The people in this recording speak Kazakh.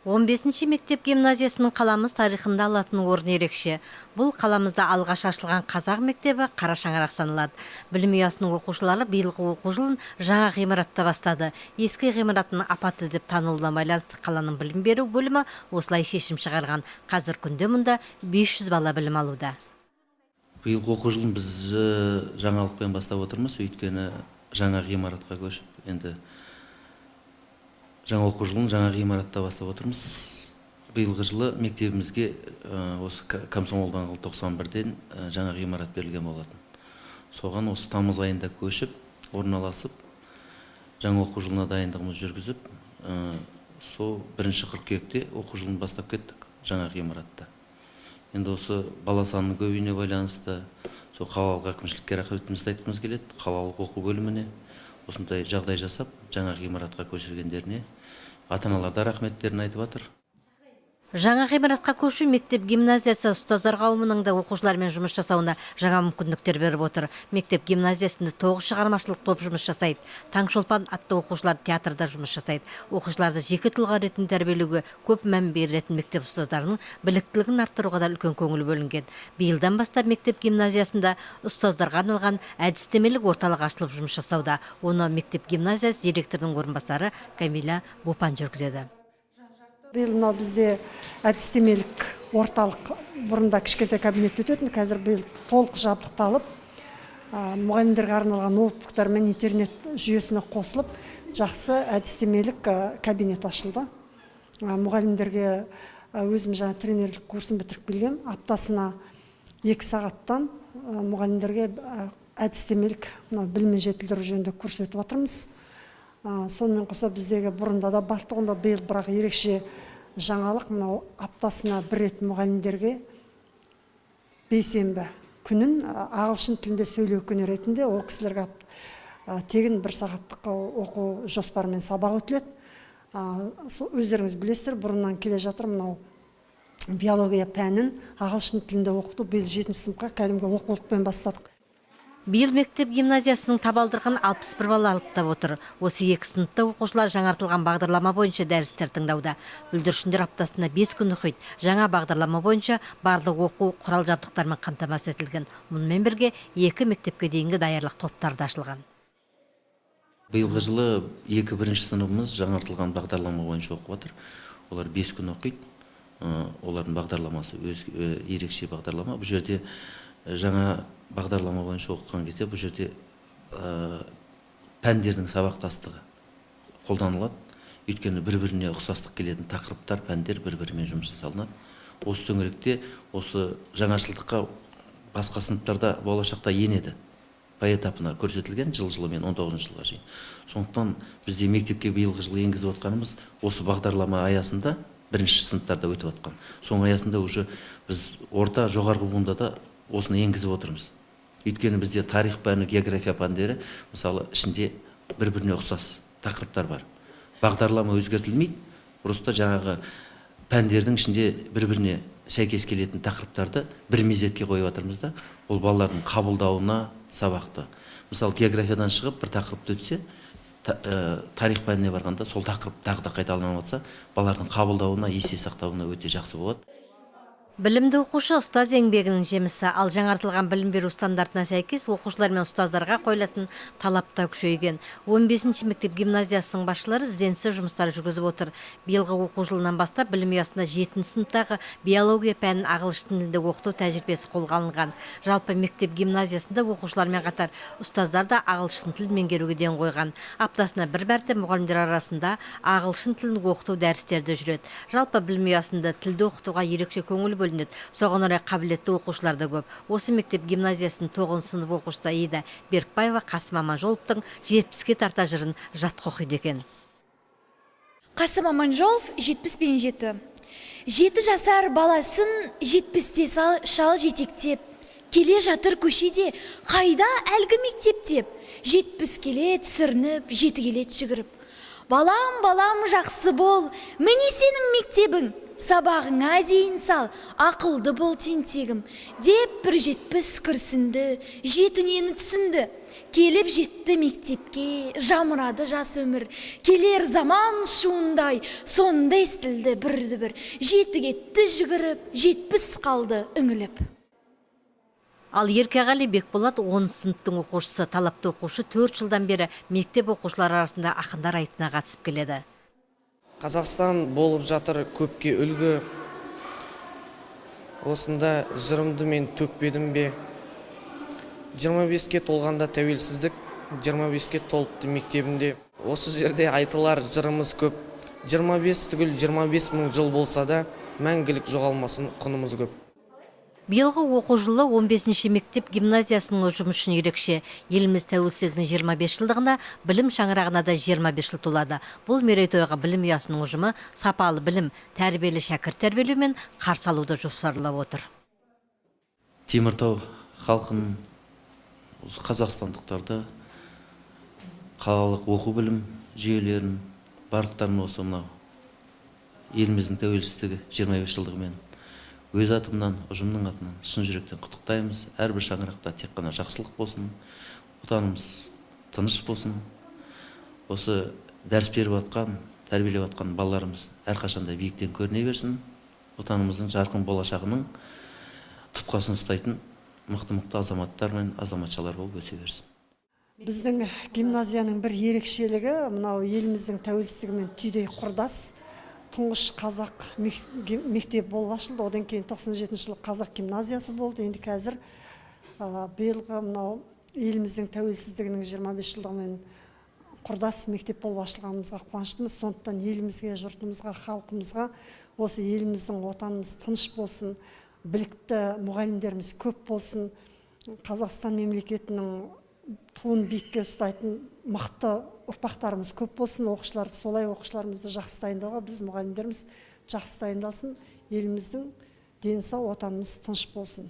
15 мектеп гимназиясының қаламыз тарихында алатын орны ерекше. Бұл қаламызда алғаш ашылған қазақ мектебі қара шаңырақ саналады. Білім ұясының оқушылары биылғы оқу жылын жаңа ғимаратта бастады. Ескі ғимараттың апатты деп танылуына байланысты қаланың білім беру бөлімі осылай шешім шығарған. Қазір күнде мұнда 500 бала білім алуда. Биылғы оқу жылын біз жаңалықпен бастап отырмыз, өйткені жаңа ғимаратқа көшіп, енді жаңа оқу жылын жаңа ғимаратта бастап отырмыз. Биылғы жылы мектебімізге осы Комсомол даңғылы 91-ден жаңа ғимарат берілген болатын. Соған осы тамыз айында көшіп, орналасып, жаңа оқу жылына дайындығымыз жүргізіп, сол 1 қыркүйекте оқу жылын бастап кеттік жаңа ғимаратта. Енді осы бала санының көбеюіне байланысты, сол қалалық әкімшілікке рахметімізді айтқымыз келеді, қалалық оқу бөліміне осындай жағдай жасап, жаңа ғимаратқа көшіргендеріне ата-аналарда рахметтерін айтып жатыр. Жаңа ғимаратқа көшу мектеп гимназиясы ұстаздар қауымының да оқушылармен жұмыс жасауына жаңа мүмкіндіктер беріп отыр. Мектеп гимназиясында 9 шығармашылық топ жұмыс жасайды. Таңшолпан атты оқушылар театрда жұмыс жасайды. Оқушыларды жеке тұлға ретінде тәрбиелеуге көп мән берілетін мектеп ұстаздарының біліктілігін арттыруға да үлкен көңіл бөлінген. Биылдан бастап мектеп гимназиясында ұстаздарға арналған әдістемелік орталық ашылып жұмыс жасауда. Оны мектеп гимназиясы директорының орынбасары Камила Бопан жүргізеді. Биыл бізде әдістемелік орталық бұрында кішкентай кабинет өтетін, қазір биыл толық жабдықталып, мұғалімдерге арналған ноутбуктар мен интернет жүйесіне қосылып, жақсы әдістемелік кабинет ашылды. Мұғалімдерге өзім жаңа тренерлік курсын бітіріп келгем, аптасына 2 сағаттан мұғалімдерге әдістемелік білімін жетілдіру жөнінде курс өтіп жатырмыз. Сонымен қоса біздегі бұрында да бартығында биыл бірақ ерекше жаңалық, мынау аптасына 1 рет мұғалімдерге бейсенбі күнін ағылшын тілінде сөйлеу күні ретінде ол кісілерге тегін 1 сағаттық оқу жоспарымен сабақ өтіледі. Өздеріңіз білесіздер, бұрыннан келе жатыр мынау биология пәнін ағылшын тілінде оқыту биыл 7 сыныпқа кәдімгі оқулықпен бастадық. Биыл мектеп гимназиясының табалдырығын 61 бала алыптап отыр. Осы 2 сыныпта оқушылар жаңартылған бағдарлама бойынша дәрістер тыңдауда. Бүлдіршіндер аптасына 5 күн оқиды. Жаңа бағдарлама бойынша барлық оқу құрал жабдықтармен қамтамасыз етілген. Мұнымен бірге 2 мектепке дейінгі даярлық топтары да ашылған. Биылғы жылы 2 сыныбымыз жаңартылған бағдарлама бойынша оқып отыр. Олар 5 күн оқиды. Олардың бағдарламасы ерекше бағдарлама. Бұл жерде жаңа бағдарлама бойынша оқыған кезде бұл жерде пәндердің сабақтастығы қолданылады. Өйткені бір-біріне ұқсастық келетін тақырыптар, пәндер бір-бірімен жұмыс жасалынады. Осы төңіректе осы жаңашылдыққа басқа сыныптарда болашақта енеді. По этапына көрсетілген жыл-жылымен 19 жылға шейін. Сондықтан бізде мектепке биылғы жылы енгізіп отқанымыз осы бағдарлама аясында 1 сыныптарда өтіп отқан. Соның аясында уже біз орта жоғарғы буында да осыны енгізіп отырмыз. Өйткені бізде тарих пәні, география пәндері, мысалы, ішінде бір-біріне ұқсас тақырыптар бар. Бағдарлама өзгертілмейді, просто жаңағы пәндердің ішінде бір-біріне сәйкес келетін тақырыптарды бір мезетке қойып жатырмыз да, ол балалардың қабылдауына сабақты. Мысалы, географиядан шығып бір тақырыпты өтсе, тарих пәніне барғанда сол тақырып тағы да қайталанып жатса, балалардың қабылдауына, есте сақтауына өте жақсы болады. Білімді оқушы ұстаз еңбегінің жемісі, ал жаңартылған білім беру стандартына сәйкес оқушылар мен ұстаздарға қойылатын талап та күшейген. 15 мектеп гимназиясының басшылары ізденісті жұмыстар жүргізіп отыр. Биылғы оқу жылынан бастап білім ұясында 7 сыныптағы биология пәнін ағылшын тілінде оқыту тәжірибесі қолға алынған. Жалпы мектеп гимназиясында оқушылармен қатар ұстаздар да ағылшын тілін меңгеруге ден қойған. Аптасына 1 мәрте мұғалімдер арасында ағылшын тілін оқыту дәрістерді жүреді. Жалпы білім ұясында тілді оқытуға ерекше көңіл Соған орай қабілетті оқушылар да көп. Осы мектеп гимназиясының 9 сынып оқушысы Аида Беркбаева Қасым Аманжоловтың 70-ке тарта жырын жатқа оқиды екен. Қасым Аманжолов 77. 7 жасар баласын 70-те шал жетектеп, келе жатыр көшеде, қайда әлгі мектеп деп, 70 келет сүрініп, 7 келет жүгіріп. Балам, балам, жақсы бол, міне сенің мектебің. Сабағыңа дейін сал, ақылды бол тентегім, деп 170 күрсінді, жетінені түсінді. келіп жетті мектепке, жамырады жас өмір. Келер заман шуындай, сонда естілді бірді-бір. 7 кетті жүгіріп, 70 қалды үңіліп. Ал Еркеғали Бекболат 10 сыныптың оқушысы, талапты оқушы 4 жылдан бері мектеп оқушылары арасында ақындар айтына қатысып келеді. Қазақстан болып жатыр көпке үлгі. Осында жырымды мен төкпедім бе? 25-ке толғанда тәуелсіздік, 25-ке толыпты мектебімде. Осы жерде айтылар жырымыз көп. 25 түгіл 25 мың жыл болса да, мәңгілік жоғалмасын құнымыз көп. Биылғы оқу жылы 15-ші мектеп гимназиясының ұжымы үшін ерекше. Еліміз тәуелсіздігінің 25 жылдығына, білім шаңырағына да 25 жыл толады. Бұл мерейтойға білім ұясының ұжымы сапалы білім, тәрбиелі шәкірт тәрбиелеумен қарсы алуды жоспарлап отыр. Теміртау халқын, қазақстандықтарды қалалық оқу білім жүйелерін барлықтарын осы мынау еліміздің тәуелсіздігі 25 жылдығымен өз атымнан, ұжымның атынан шын жүректен құттықтаймыз. Әрбір шаңырақта тек қана жақсылық болсын, отанымыз тыныш болсын. Осы дәріс беріп атқан, тәрбиелеп атқан балаларымыз әрқашанда биіктен көріне берсін. Отанымыздың жарқын болашағының тұтқасын ұстайтын мықты азаматтар мен азаматшалар болып өсе берсін. Біздің гимназияның бір ерекшелігі мынау еліміздің тәуелсіздігімен түйдей құрдас. Тұңғыш қазақ мектеп болып ашылды, одан кейін 97 жылы қазақ гимназиясы болды. Енді қазір биылғы мынау еліміздің тәуелсіздігінің 25 жылдығымен құрдас мектеп болып ашылғанымызға қуаныштымыз. Сондықтан елімізге, жұртымызға, халқымызға осы еліміздің отанымыз тыныш болсын, білікті мұғалімдеріміз көп болсын, Қазақстан мемлекетінің туын биікке ұстайтын мықты ұрпақтарымыз көп болсын, солай оқушыларымызды жақсы дайындауға біз мұғалімдеріміз жақсы дайындалсын, еліміздің дені сау, отанымыз тыныш болсын.